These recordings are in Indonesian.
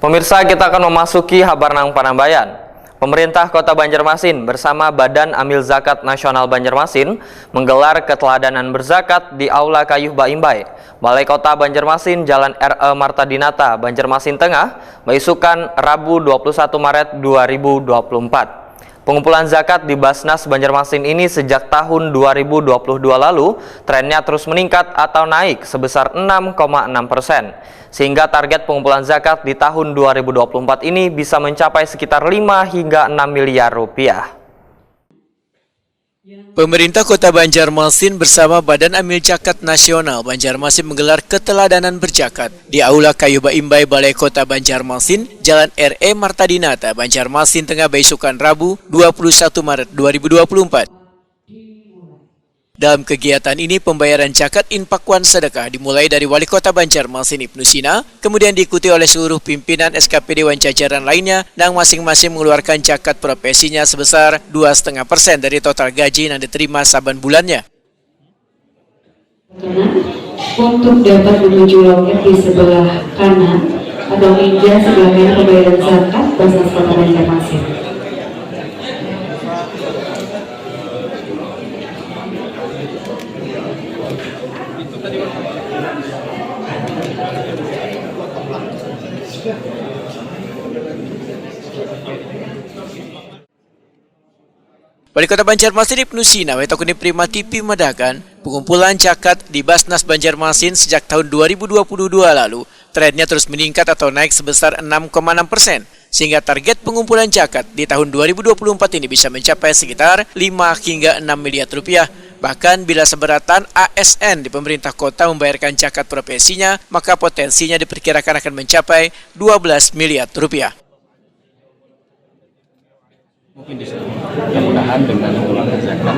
Pemirsa, kita akan memasuki Habarnang Panambayan. Pemerintah Kota Banjarmasin bersama Badan Amil Zakat Nasional Banjarmasin menggelar keteladanan berzakat di Aula Kayuh Baimbai, Balai Kota Banjarmasin, Jalan R.E. Martadinata, Banjarmasin Tengah, beisukan Rabu 21 Maret 2024. Pengumpulan zakat di Basnas Banjarmasin ini sejak tahun 2022 lalu trennya terus meningkat atau naik sebesar 6,6%. Sehingga target pengumpulan zakat di tahun 2024 ini bisa mencapai sekitar 5 hingga 6 miliar rupiah. Pemerintah Kota Banjarmasin bersama Badan Amil Zakat Nasional Banjarmasin menggelar keteladanan berzakat di Aula Kayuh Baimbai, Balai Kota Banjarmasin, Jalan R.E. Martadinata, Banjarmasin Tengah, beisukan Rabu 21 Maret 2024. Dalam kegiatan ini, pembayaran zakat infak wan sedekah dimulai dari Wali Kota Banjarmasin Ibnu Sina, kemudian diikuti oleh seluruh pimpinan SKPD wan jajaran lainnya, dan masing-masing mengeluarkan zakat profesinya sebesar 2,5% dari total gaji yang diterima saban bulannya. Untuk dapat menuju loket di sebelah kanan atau meja sebelah kanan pembayaran zakat Basnas Kota Banjarmasin. Wali Kota Banjarmasin Ibnu Sina Wetakuni Prima TV memadakan pengumpulan zakat di Basnas Banjarmasin sejak tahun 2022 lalu trennya terus meningkat atau naik sebesar 6,6%, sehingga target pengumpulan zakat di tahun 2024 ini bisa mencapai sekitar 5 hingga 6 miliar rupiah. Bahkan bila seberatan ASN di pemerintah kota membayarkan zakat profesinya, maka potensinya diperkirakan akan mencapai 12 miliar rupiah. Mungkin di mudah-mudahan dengan mengeluarkan zakat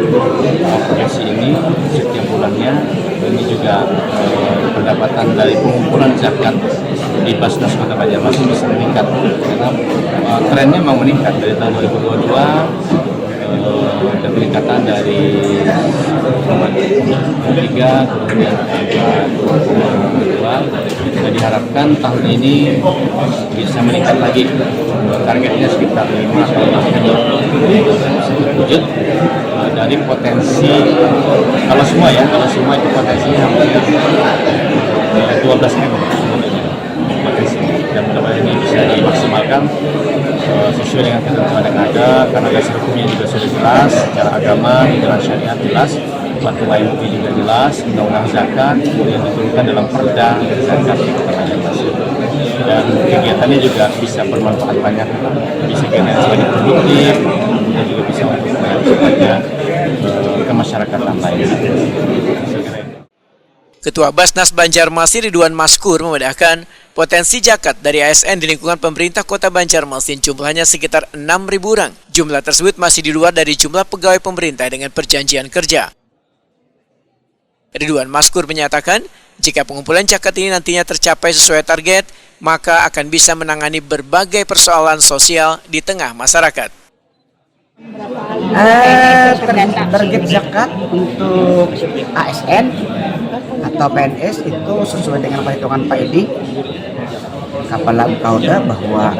profesi ini setiap bulannya, ini juga pendapatan dari pengumpulan zakat di Basnas Kota Banjarmasin bisa meningkat, karena trennya memang meningkat dari tahun 2022. Ada peningkatan dari 3 kemudian angka 2,2, dan diharapkan tahun ini bisa meningkat lagi, targetnya sekitar 5 atau 6 terwujud dari potensi kalau semua itu potensinya hampir 12 M potensi, dan mudah-mudahan ini bisa dimaksimalkan sesuai dengan ketentuan yang ada, karena dasar hukumnya juga sudah jelas, secara agama, dalam syariat jelas, fatwa MUI juga jelas, undang-undang zakat yang diturunkan dalam perda zakat di Kota Banjarmasin, dan kegiatannya juga bisa bermanfaat banyak, bisa generasi banyak produktif, dan juga bisa untuk banyak ke masyarakat lainnya. Ketua Basnas Banjarmasin Ridwan Maskur membedakan potensi zakat dari ASN di lingkungan pemerintah Kota Banjarmasin jumlahnya sekitar 6.000 orang. Jumlah tersebut masih di luar dari jumlah pegawai pemerintah dengan perjanjian kerja. Ridwan Maskur menyatakan, jika pengumpulan zakat ini nantinya tercapai sesuai target, maka akan bisa menangani berbagai persoalan sosial di tengah masyarakat. Target zakat untuk ASN atau PNS itu sesuai dengan perhitungan Pak Edi Kepala Kauda, bahwa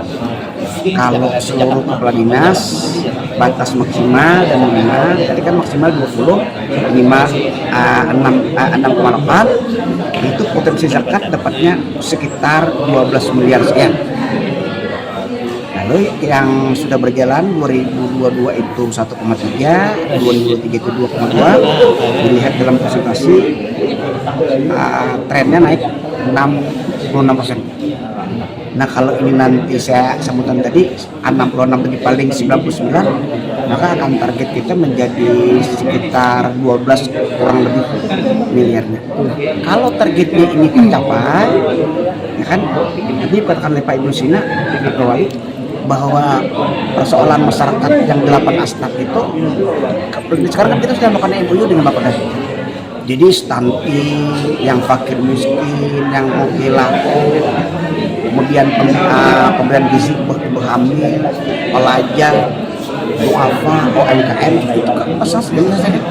kalau seluruh kepala dinas batas maksimal dan minimal, tadi kan maksimal 20, minimal 6,8, itu potensi zakat dapatnya sekitar 12 miliar sekian. Lalu yang sudah berjalan 2022 itu 1,3, 2023 itu 2,2. Dilihat dalam presentasi trennya naik 66%. Nah, kalau ini nanti saya sebutan tadi 66 tadi paling 99, maka akan target kita menjadi sekitar 12 kurang lebih miliarnya. Kalau targetnya ini tercapai, ya kan, tadi dikatakan oleh Pak Ibnu Sina bahwa persoalan masyarakat yang 8 asnaf itu, sekarang kan kita sudah melakukan MOU dengan Bapak Dadi. Jadi stunting, yang fakir miskin, yang mobilaku, kemudian pemberian gizi ibu hamil, pelajar, duafa, OMKM, itu kan pesan sebenarnya.